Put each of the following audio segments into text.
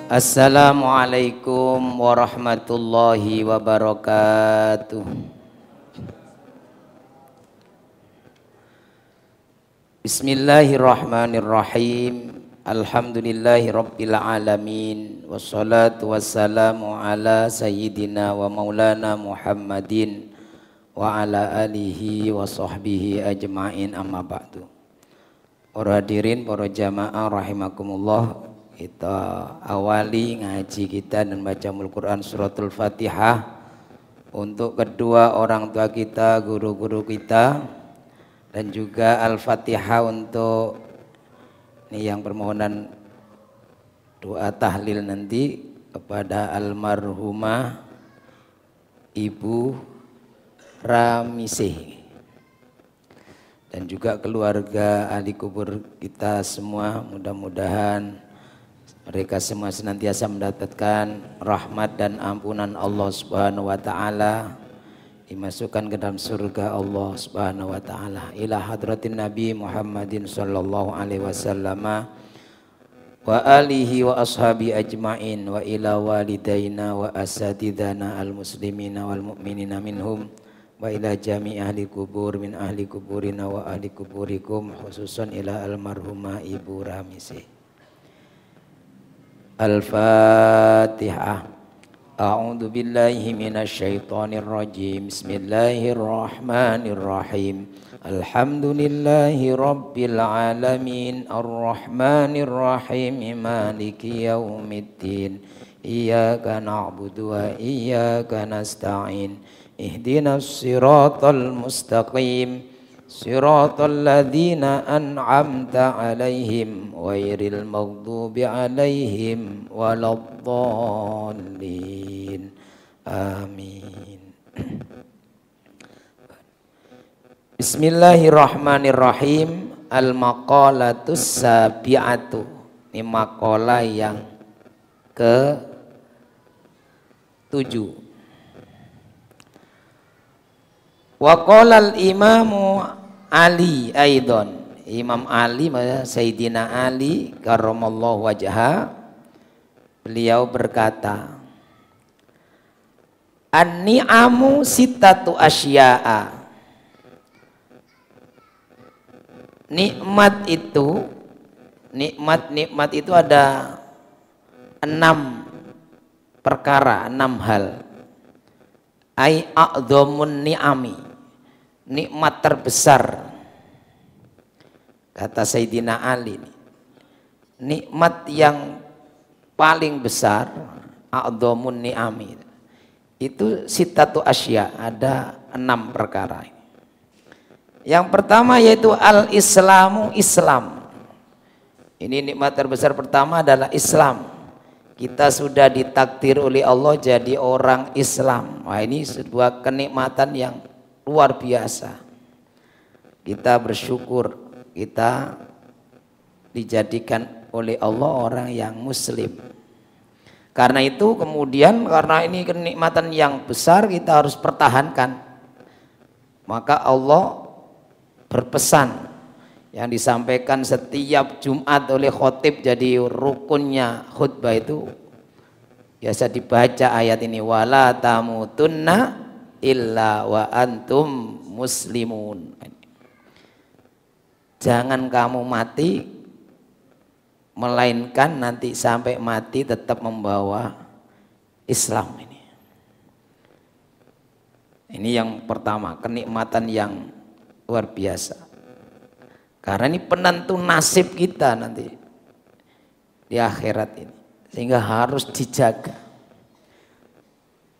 Assalamualaikum warahmatullahi wabarakatuh. Bismillahirrahmanirrahim. Alhamdulillahi rabbil alamin. Wassalatu wassalamu ala sayyidina wa maulana Muhammadin wa ala alihi wa sahbihi ajma'in, amma ba'du. Para hadirin, para jamaah rahimakumullah, kita awali ngaji kita dan baca Al-Quran suratul Fatihah untuk kedua orang tua kita, guru-guru kita, dan juga Al-Fatihah untuk ini yang permohonan doa tahlil nanti kepada almarhumah Ibu Ramise dan juga keluarga ahli kubur kita semua. Mudah-mudahan mereka semua senantiasa mendapatkan rahmat dan ampunan Allah Subhanahu wa taala, dimasukkan ke dalam surga Allah Subhanahu wa taala. Ila hadratin Nabi Muhammadin sallallahu alaihi wasallam wa alihi wa ashabi ajmain, wa ila walidaina wa asatidana al-muslimina wal mu'minina minhum, wa ila jami' ahli kubur min ahli kuburina wa ahli kuburikum, khususan ila almarhumah Ibu Ramise. Al-Fatihah. A'udzu billahi minasy syaithanir rajim. Bismillahirrahmanirrahim. Alhamdulillahi rabbil alamin, arrahmanir rahim, maliki yaumiddin. Iyyaka na'budu wa iyyaka nasta'in. Ihdinas siratal mustaqim. Siratal ladzina an'amta 'alaihim ghairil maghdubi 'alaihim waladdallin. Amin. Bismillahirrahmanirrahim. Al-maqalatus sabi'atu. Ini makalah yang ke-7. Wa qala al-imamu Ali aidon, Imam Ali, Sayyidina Ali karramallahu wajha, beliau berkata, an-ni'amu sittatu asya'a. Nikmat itu ada 6 perkara, 6 hal. Ai a'dhamun ni'ami, nikmat terbesar, kata Sayyidina Ali. Nikmat yang paling besar, a'dhamun ni'ami, itu sittatu asya, ada 6 perkara. Yang pertama yaitu al-islamu, Islam. Ini nikmat terbesar pertama adalah Islam. Kita sudah ditakdir oleh Allah jadi orang Islam. Wah, ini sebuah kenikmatan yang luar biasa. Kita bersyukur kita dijadikan oleh Allah orang yang muslim. Karena itu kemudian, karena ini kenikmatan yang besar, kita harus pertahankan. Maka Allah berpesan yang disampaikan setiap Jumat oleh khotib, jadi rukunnya khutbah itu biasa dibaca ayat ini, wala tamutunna illa wa antum muslimun. Jangan kamu mati melainkan nanti sampai mati tetap membawa Islam. Ini yang pertama, kenikmatan yang luar biasa. Karena ini penentu nasib kita nanti di akhirat ini, sehingga harus dijaga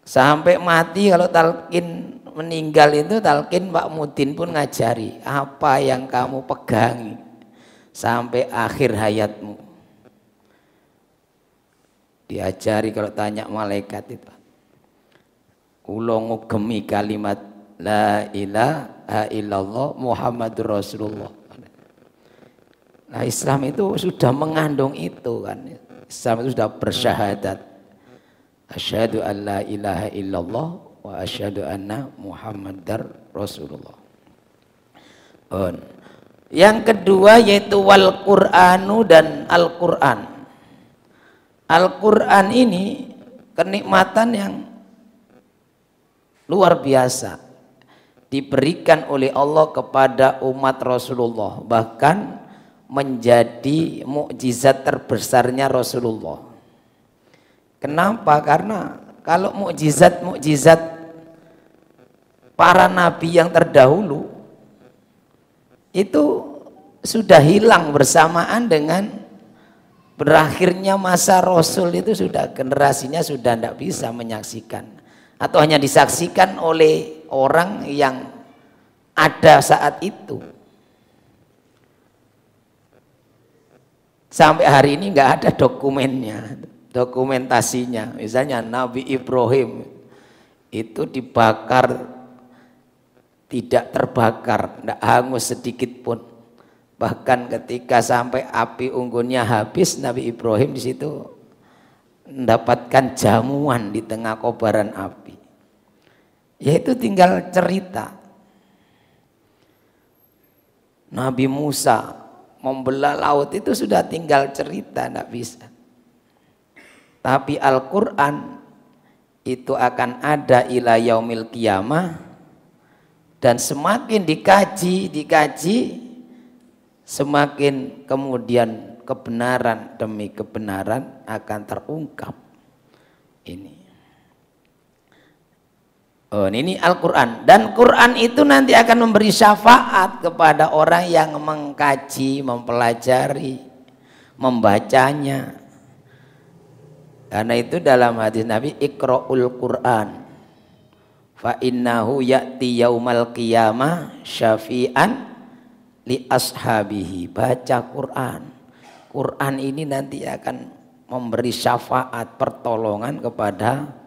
sampai mati. Kalau talqin meninggal itu, talqin Pak Mudin pun ngajari apa yang kamu pegangi sampai akhir hayatmu. Diajari kalau tanya malaikat itu, kula ngugemi kalimat la ilaha illallah Muhammadur Rasulullah. Nah, Islam itu sudah mengandung itu kan. Islam itu sudah bersyahadat, asyhadu an la ilaha illallah wa asyhadu anna Muhammadar Rasulullah. Yang kedua yaitu wal Qur'anu, dan Al-Qur'an. Al-Quran ini kenikmatan yang luar biasa diberikan oleh Allah kepada umat Rasulullah, bahkan menjadi mukjizat terbesarnya Rasulullah. Kenapa? Karena kalau mukjizat para nabi yang terdahulu itu sudah hilang bersamaan dengan berakhirnya masa Rasul, itu sudah generasinya sudah tidak bisa menyaksikan atau hanya disaksikan oleh orang yang ada saat itu. Sampai hari ini nggak ada dokumennya, dokumentasinya. Misalnya Nabi Ibrahim itu dibakar, tidak terbakar, tidak hangus sedikit pun. Bahkan ketika sampai api unggunnya habis, Nabi Ibrahim di situ mendapatkan jamuan di tengah kobaran api. Yaitu tinggal cerita. Nabi Musa membelah laut itu sudah tinggal cerita, tidak bisa. Tapi Al-Quran itu akan ada ila yaumil qiyamah, dan semakin dikaji, semakin kemudian kebenaran demi kebenaran akan terungkap. Ini Al-Quran, dan Quran itu nanti akan memberi syafaat kepada orang yang mengkaji, mempelajari, membacanya. Karena itu dalam hadis Nabi, Iqra'ul Quran fa innahu ya'ti yaumal qiyamah syafi'an li ashabihi. Baca Quran. Quran ini nanti akan memberi syafaat, pertolongan kepada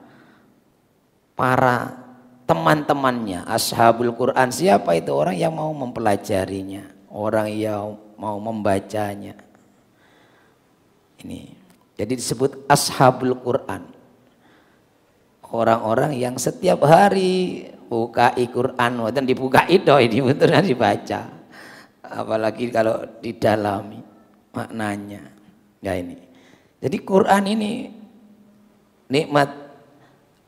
para teman-temannya. Ashabul Quran, siapa itu? Orang yang mau mempelajarinya, orang yang mau membacanya. Ini jadi disebut ashabul Quran, orang-orang yang setiap hari bukai Quran, dan dibukai ini betul dibaca, apalagi kalau didalami maknanya. Ya ini. Jadi Quran ini nikmat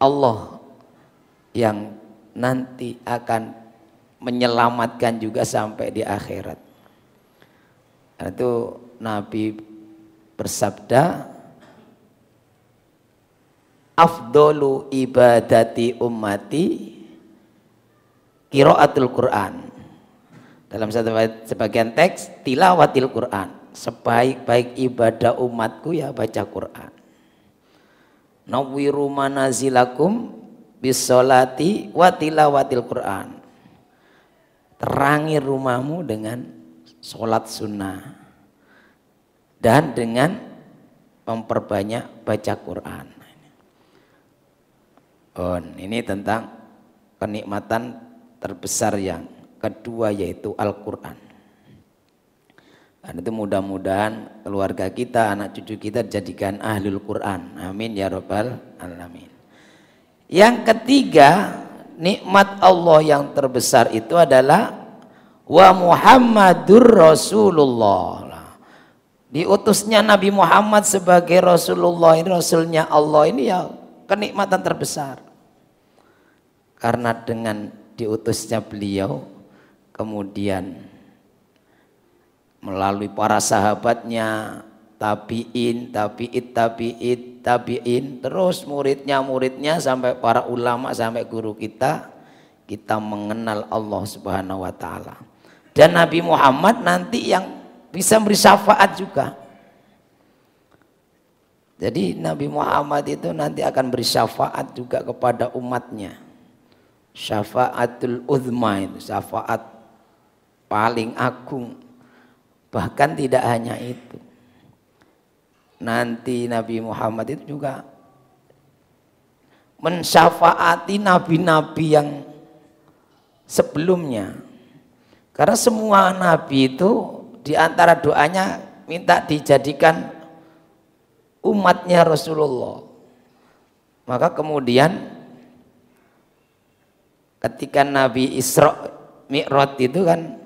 Allah yang nanti akan menyelamatkan juga sampai di akhirat. Itu Nabi bersabda, afdolu ibadati ummati qiraatul Quran. Dalam sebagian teks, tilawatil Quran. Sebaik-baik ibadah umatku ya baca Quran. Nawwiru manazilakum bisolati wa tilawatil Quran. Terangi rumahmu dengan sholat sunnah dan dengan memperbanyak baca Quran. Ini tentang kenikmatan terbesar yang kedua, yaitu Al-Quran. Dan itu mudah-mudahan keluarga kita, anak cucu kita dijadikan ahlul Quran. Amin ya rabbal alamin. Yang ketiga, nikmat Allah yang terbesar itu adalah wa Muhammadur Rasulullah. Diutusnya Nabi Muhammad sebagai Rasulullah, ini Rasulnya Allah, ini ya kenikmatan terbesar. Karena dengan diutusnya beliau, kemudian melalui para sahabatnya, tabi'in, tabi'in, terus muridnya sampai para ulama, sampai guru kita mengenal Allah Subhanahu wa taala. Dan Nabi Muhammad nanti yang bisa beri syafaat juga. Jadi Nabi Muhammad itu nanti akan beri syafaat juga kepada umatnya. Syafaatul uzma, itu syafaat paling agung. Bahkan tidak hanya itu, nanti Nabi Muhammad itu juga mensyafaati nabi-nabi yang sebelumnya. Karena semua nabi itu diantara doanya minta dijadikan umatnya Rasulullah. Maka kemudian ketika Nabi Isra Mi'raj itu kan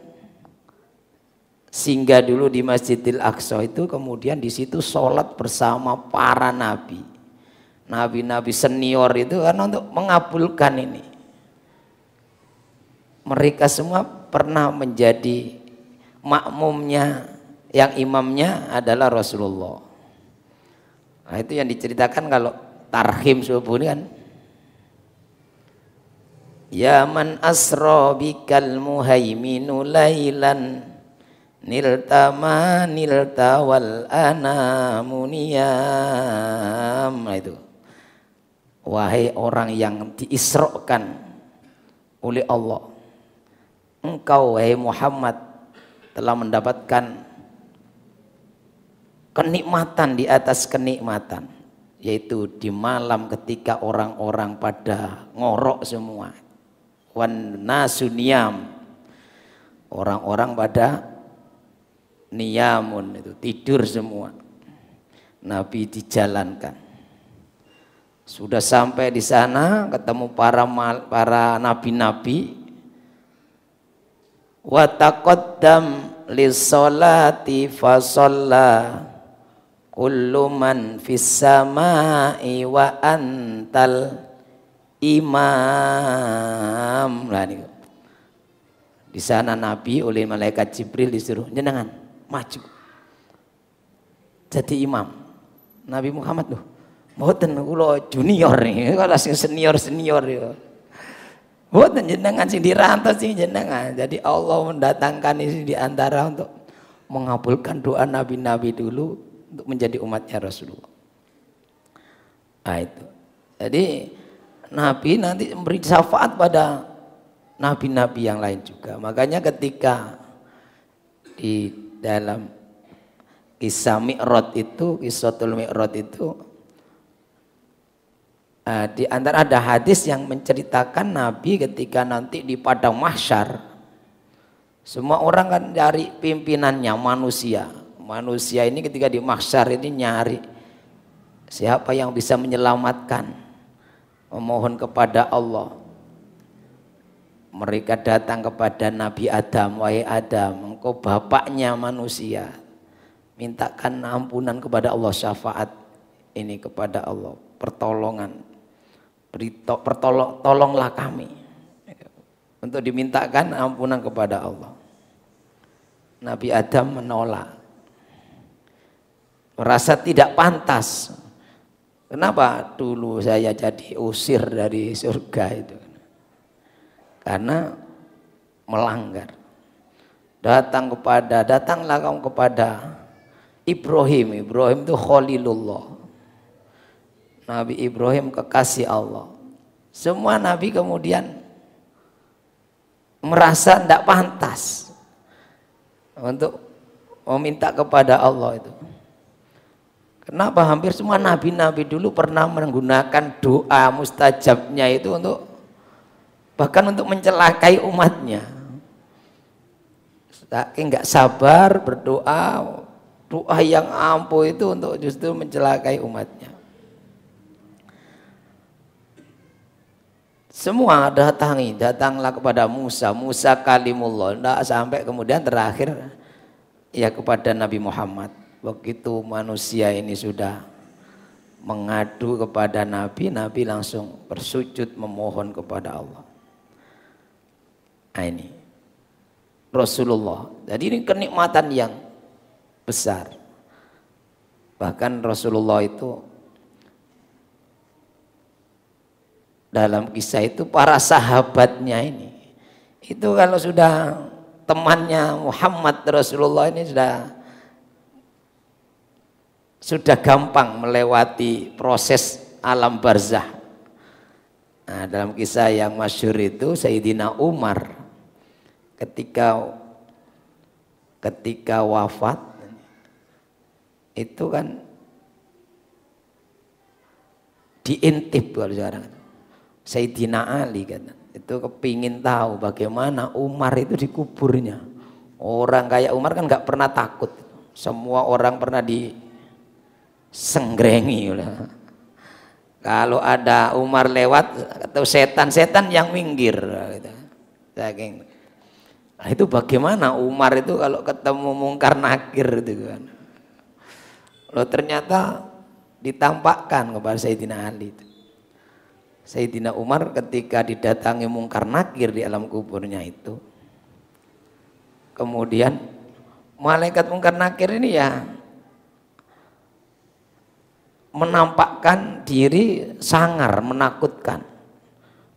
singgah dulu di Masjidil Aqsa itu, kemudian di situ sholat bersama para nabi, nabi-nabi senior itu, karena untuk mengabulkan ini. Mereka semua pernah menjadi makmumnya, yang imamnya adalah Rasulullah. Nah, itu yang diceritakan kalau tarhim subuh ini kan, ya man asra bikal muhaiminu lailan niltama niltawal anamuniyam. Nah itu, wahai orang yang diisrokan oleh Allah, engkau wahai Muhammad telah mendapatkan kenikmatan di atas kenikmatan, yaitu di malam ketika orang-orang pada ngorok semua, wan nasuniyam, orang-orang pada niyamun, itu tidur semua. Nabi dijalankan, sudah sampai di sana ketemu para nabi-nabi. Wa taqaddam lis-sholati fa shalla kullu man fis samai wa antal imam. Lah niku. Di sana Nabi oleh malaikat Jibril disuruh, jenengan maju jadi imam. Nabi Muhammad loh, mboten kula junior nih, kalau sing senior ya. Mboten jenengan sing dirantos sing jenengan. Jadi Allah mendatangkan ini di antara untuk mengabulkan doa nabi-nabi dulu untuk menjadi umatnya Rasulullah. Nah itu. Jadi Nabi nanti memberi syafaat pada nabi-nabi yang lain juga. Makanya ketika di dalam kisah Mi'raj itu, Qissatul Mi'raj itu, di antara ada hadis yang menceritakan Nabi ketika nanti di padang mahsyar, semua orang kan cari pimpinannya manusia. Manusia ini ketika di mahsyar ini nyari siapa yang bisa menyelamatkan, memohon kepada Allah. Mereka datang kepada Nabi Adam, wahai Adam, engkau bapaknya manusia, mintakan ampunan kepada Allah, syafaat ini kepada Allah, pertolongan, tolonglah kami, untuk dimintakan ampunan kepada Allah. Nabi Adam menolak, merasa tidak pantas. Kenapa dulu saya jadi usir dari surga itu? Karena melanggar. Datanglah kamu kepada Ibrahim. Ibrahim itu Khalilullah. Nabi Ibrahim kekasih Allah. Semua nabi kemudian merasa tidak pantas untuk meminta kepada Allah itu. Kenapa? Hampir semua nabi-nabi dulu pernah menggunakan doa mustajabnya itu untuk bahkan untuk mencelakai umatnya. Saking nggak sabar berdoa, doa yang ampuh itu untuk justru mencelakai umatnya. Semua datanglah kepada Musa kalimullah, tidak sampai kemudian terakhir ya kepada Nabi Muhammad. Begitu manusia ini sudah mengadu kepada Nabi, Nabi langsung bersujud memohon kepada Allah. Nah ini Rasulullah. Jadi ini kenikmatan yang besar. Bahkan Rasulullah itu dalam kisah itu para sahabatnya ini, itu kalau sudah temannya Muhammad Rasulullah ini sudah gampang melewati proses alam barzah. Nah, dalam kisah yang masyhur itu Sayyidina Umar ketika wafat itu kan diintip kalau sekarang. Sayyidina Ali kan itu kepingin tahu bagaimana Umar itu dikuburnya. Orang kayak Umar kan nggak pernah takut. Semua orang pernah disenggerengi. Kalau ada Umar lewat atau setan yang minggir. Saking Nah, itu bagaimana Umar itu kalau ketemu mungkar nakir itu kan. Loh ternyata ditampakkan kepada Sayyidina Ali. Sayyidina Umar ketika didatangi mungkar nakir di alam kuburnya itu. Kemudian malaikat mungkar nakir ini ya menampakkan diri sangar, menakutkan.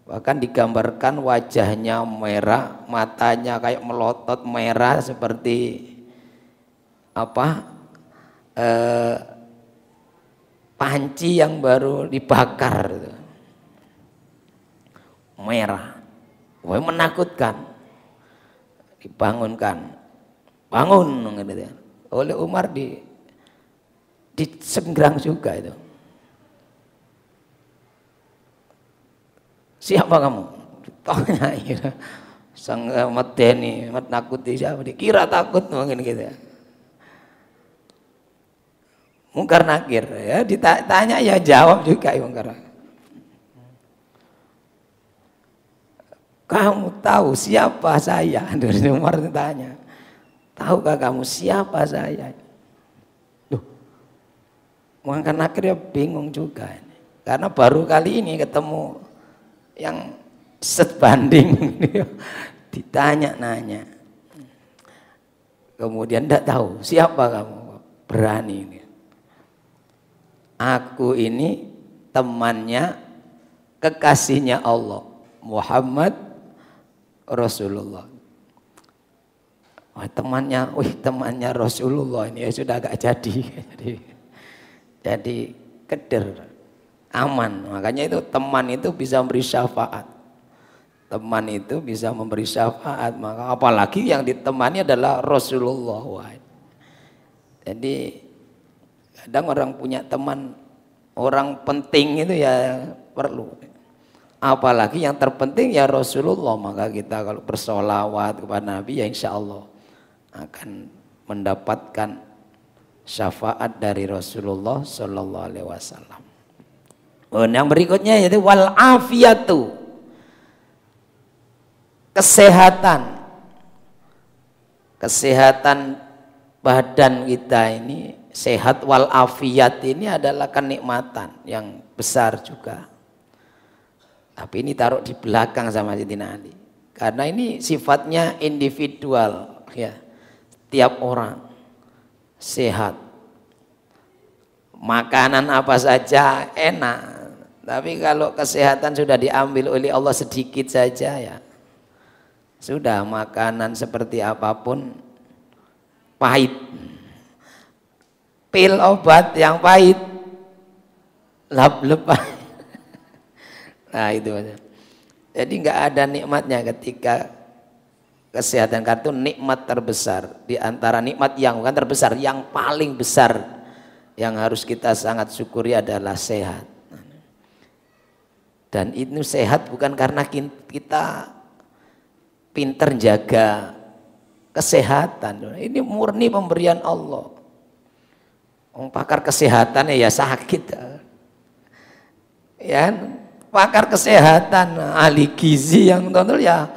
Bahkan digambarkan wajahnya merah, matanya kayak melotot merah seperti apa? Panci yang baru dibakar. Merah. Wah, menakutkan. Dibangunkan. Bangun gitu. Oleh Umar disenggrang juga itu. Siapa kamu? Tanya gitu. Sang medeni, nakuti siapa? Dikira takut mungkin gitu. Mungkar nakir ya, ditanya ya jawab juga ya mungkar. Kamu tahu siapa saya? Dari Umar ditanya. Tahukah kamu siapa saya? Loh, mungkar nakir ya bingung juga ini. Karena baru kali ini ketemu yang sebanding ditanya-nanya, kemudian tidak tahu siapa kamu, berani ini. Aku ini temannya kekasihnya Allah, Muhammad Rasulullah. Temannya Rasulullah ini ya sudah agak jadi keder. Aman, makanya itu teman itu bisa memberi syafaat. Teman itu bisa memberi syafaat, maka apalagi yang ditemani adalah Rasulullah. Jadi kadang orang punya teman orang penting itu ya perlu. Apalagi yang terpenting ya Rasulullah, maka kita kalau bersolawat kepada Nabi ya insya Allah akan mendapatkan syafaat dari Rasulullah Sallallahu Alaihi Wasallam. Yang berikutnya yaitu wal afiyatu, kesehatan badan kita ini sehat. Wal afiyat ini adalah kenikmatan yang besar juga, tapi ini taruh di belakang sama Sayyidina Ali karena ini sifatnya individual ya, tiap orang sehat, makanan apa saja enak. Tapi kalau kesehatan sudah diambil oleh Allah sedikit saja ya sudah, makanan seperti apapun pahit. Pil obat yang pahit lap-lep. Nah itu aja. Jadi nggak ada nikmatnya ketika kesehatan, karena itu nikmat terbesar di antara nikmat yang bukan terbesar, yang paling besar yang harus kita sangat syukuri adalah sehat. Dan itu sehat bukan karena kita pinter jaga kesehatan. Ini murni pemberian Allah. Pakar kesehatan ya sakit. Ya, pakar kesehatan ahli gizi yang tonton ya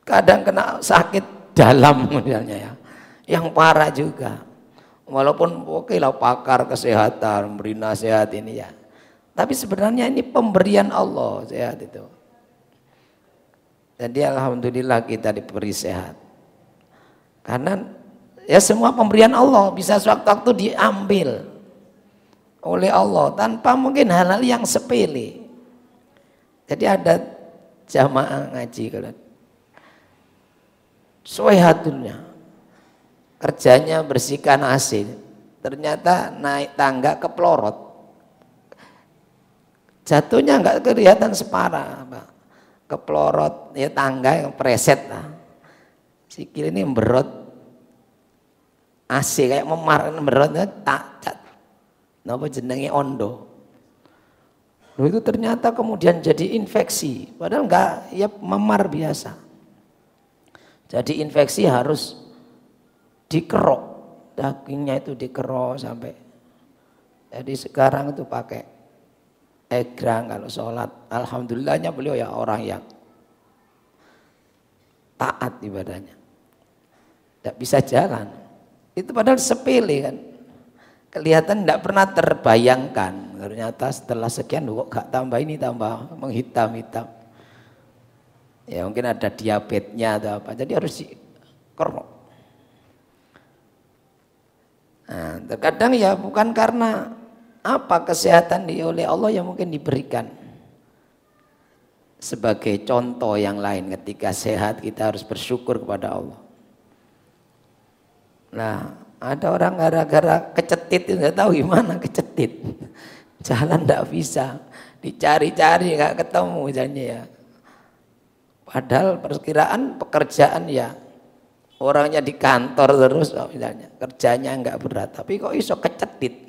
kadang kena sakit dalam misalnya ya. Yang parah juga. Walaupun oke lah pakar kesehatan beri nasihat ini ya. Tapi sebenarnya ini pemberian Allah sehat itu. Jadi alhamdulillah kita diberi sehat. Karena ya semua pemberian Allah bisa sewaktu-waktu diambil oleh Allah tanpa mungkin hal-hal yang sepele. Jadi ada jamaah ngaji kalau suwehatulnya kerjanya bersihkan AC, ternyata naik tangga keplorot. Jatuhnya enggak kelihatan separah, Pak. Keplorot ya tangga yang preset lah. Sikil ini memberot AC kayak memar, memberotnya tak napa jenenge ondo. Loh itu ternyata kemudian jadi infeksi, padahal enggak, ya memar biasa. Jadi infeksi harus dikerok, dagingnya itu dikerok sampai. Jadi sekarang itu pakai egrang kalau sholat. Alhamdulillahnya beliau ya orang yang taat ibadahnya. Tidak bisa jalan. Itu padahal sepele kan. Kelihatan tidak pernah terbayangkan. Ternyata setelah sekian kok gak tambah ini tambah menghitam-hitam. Ya mungkin ada diabetesnya atau apa. Jadi harus dikorok. Nah, terkadang ya bukan karena apa kesehatan oleh Allah yang mungkin diberikan. Sebagai contoh yang lain ketika sehat kita harus bersyukur kepada Allah. Nah, ada orang gara-gara kecetit itu nggak tahu gimana kecetit, jalan nggak bisa, dicari-cari nggak ketemu misalnya ya. Padahal perkiraan pekerjaan ya orangnya di kantor terus misalnya, kerjanya nggak berat, tapi kok iso kecetit.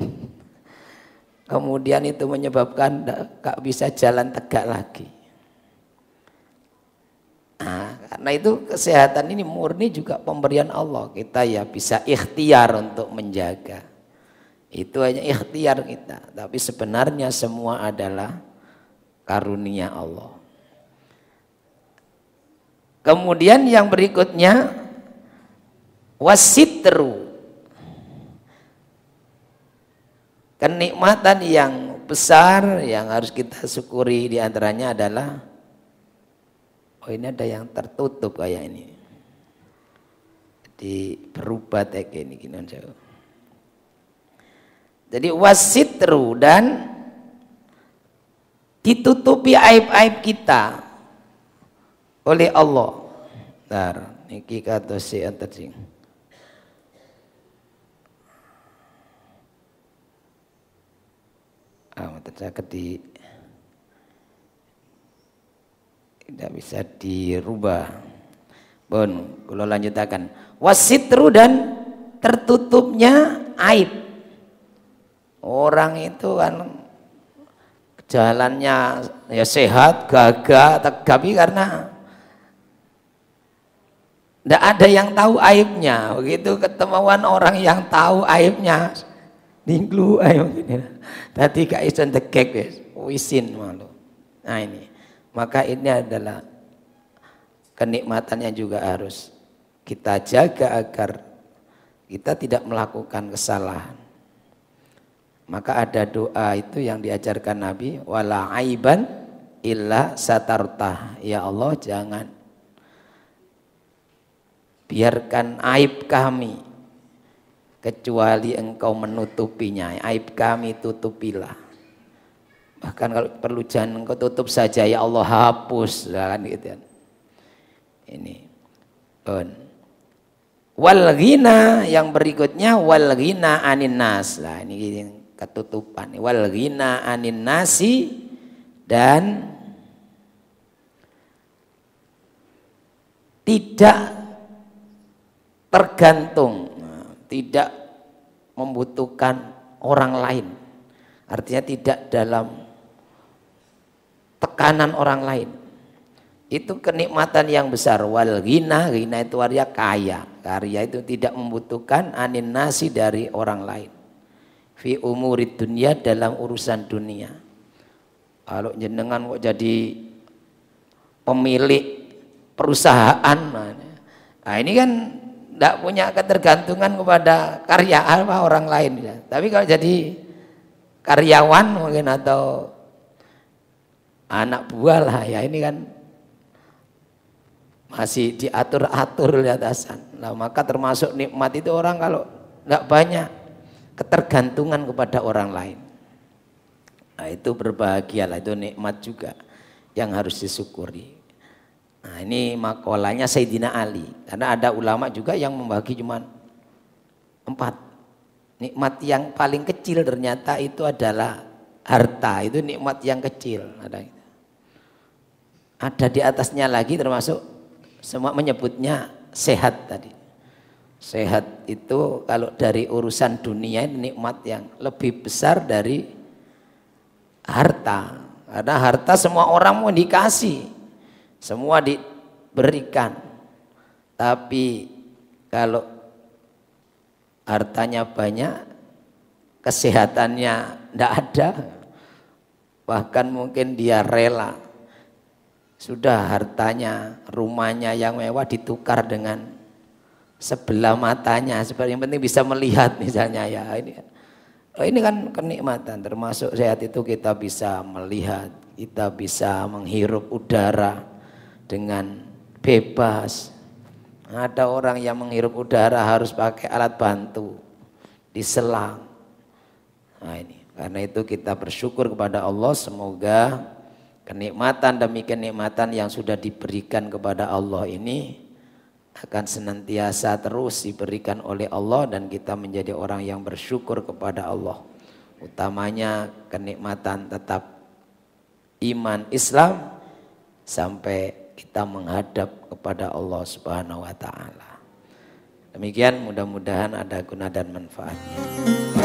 Kemudian itu menyebabkan nggak bisa jalan tegak lagi. Nah, karena itu kesehatan ini murni juga pemberian Allah. Kita ya bisa ikhtiar untuk menjaga. Itu hanya ikhtiar kita. Tapi sebenarnya semua adalah karunia Allah. Kemudian yang berikutnya wasitru. Kenikmatan yang besar yang harus kita syukuri diantaranya adalah oh ini ada yang tertutup kayak ini. Jadi berubah tag ini gini jauh. Jadi wasitru dan ditutupi aib-aib kita oleh Allah. Bentar, niki kata si antarjing. Tercatat di tidak bisa dirubah. Bon, kalau lanjutakan. Wasitru dan tertutupnya aib. Orang itu kan jalannya ya sehat, gagah, tapi karena tidak ada yang tahu aibnya. Begitu ketemuan orang yang tahu aibnya, dinglu aibnya. Tadi gak iso ndekek wis, wisin malu. Nah ini. Maka ini adalah kenikmatannya juga harus kita jaga agar kita tidak melakukan kesalahan. Maka ada doa itu yang diajarkan Nabi, wala aiban illa satartah. Ya Allah, jangan biarkan aib kami kecuali Engkau menutupinya. Aib kami tutupilah. Bahkan kalau perlu jangan Engkau tutup saja, ya Allah hapus kan gitu kan. Ini. Wal ghina yang berikutnya wal ghina anin nas. Nah, ini ketutupan. Wal ghina anin nasi dan tidak tergantung, tidak membutuhkan orang lain. Artinya tidak dalam tekanan orang lain. Itu kenikmatan yang besar. Wal ghina, ghina itu artinya kaya. Kaya itu tidak membutuhkan anin nasi dari orang lain. Fi umurid dunia, dalam urusan dunia. Kalau jenengan kok jadi pemilik perusahaan, nah ini kan tidak punya ketergantungan kepada karya apa orang lain. Tapi kalau jadi karyawan mungkin atau anak buah lah ya, ini kan masih diatur-atur di atasan. Nah, maka termasuk nikmat itu orang kalau nggak banyak ketergantungan kepada orang lain. Nah, itu berbahagialah, itu nikmat juga yang harus disyukuri. Nah, ini makolahnya Sayyidina Ali. Karena ada ulama juga yang membagi cuma 4. Nikmat yang paling kecil ternyata itu adalah harta. Itu nikmat yang kecil. Ada di atasnya lagi, termasuk semua menyebutnya sehat tadi. Sehat itu kalau dari urusan dunia ini nikmat yang lebih besar dari harta. Karena harta semua orang mau dikasih, semua diberikan. Tapi kalau hartanya banyak, kesehatannya tidak ada, bahkan mungkin dia rela Sudah hartanya, rumahnya yang mewah ditukar dengan sebelah matanya. Yang penting bisa melihat misalnya ya. Ini kan kenikmatan, termasuk sehat itu kita bisa melihat, kita bisa menghirup udara dengan bebas. Ada orang yang menghirup udara harus pakai alat bantu, diselang. Nah ini, karena itu kita bersyukur kepada Allah, semoga kenikmatan demi kenikmatan yang sudah diberikan kepada Allah ini akan senantiasa terus diberikan oleh Allah dan kita menjadi orang yang bersyukur kepada Allah. Utamanya kenikmatan tetap iman Islam sampai kita menghadap kepada Allah Subhanahu wa taala. Demikian, mudah-mudahan ada guna dan manfaatnya.